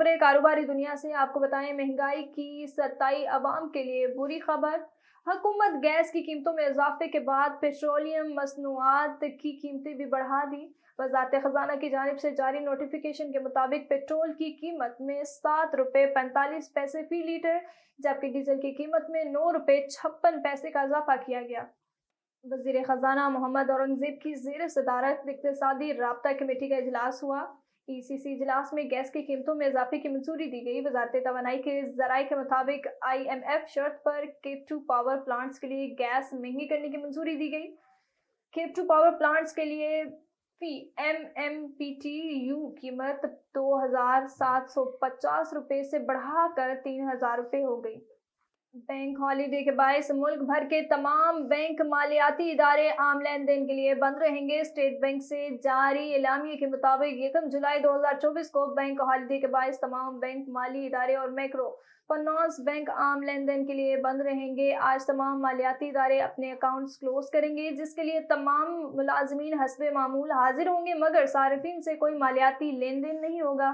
खबरें कारोबारी दुनिया से। आपको बताएं, महंगाई की सताई अवाम के लिए बुरी खबर। हुकूमत गैस की कीमतों में इजाफे के बाद पेट्रोलियम मसनूआत की कीमतें भी बढ़ा दी। वज़ारत ख़ज़ाना की जानिब से जारी नोटिफिकेशन के मुताबिक पेट्रोल की कीमत में 7 रुपये 45 पैसे फी लीटर, जबकि डीजल की कीमत में 9 रुपये 56 पैसे का इजाफा किया गया। वज़ीर ख़ज़ाना मोहम्मद औरंगज़ेब की ज़ेर सदारत इक़्तिसादी राब्ता कमेटी का इजलास हुआ। ECC इजलास में गैस की कीमतों में इजाफे की मंजूरी दी गई। वज़ारत तवानाई के ज़राए के मुताबिक IMF शर्त पर केप 2 पावर प्लांट्स के लिए गैस महंगी करने की मंजूरी दी गई। केप 2 पावर प्लांट्स के लिए फी MMPTU कीमत 2,750 रुपये से बढ़ाकर 3,000 रुपये हो गई। बैंक हॉलीडे के बायस मुल्क भर के तमाम बैंक मालियाती इदारे आम लेन देन के लिए बंद रहेंगे। स्टेट बैंक से जारी एलामिये के मुताबिक 1 जुलाई 2024 को बैंक हॉलीडे के बायस तमाम बैंक, माली इदारे और मैक्रो फाइनेंस बैंक आम लेन देन के लिए बंद रहेंगे। आज तमाम मालियाती इदारे अपने अकाउंट्स क्लोज करेंगे, जिसके लिए तमाम मुलाजमीन हस्बे मामूल हाजिर होंगे, मगर सारिफिन से कोई मालियाती लेन देन नहीं होगा।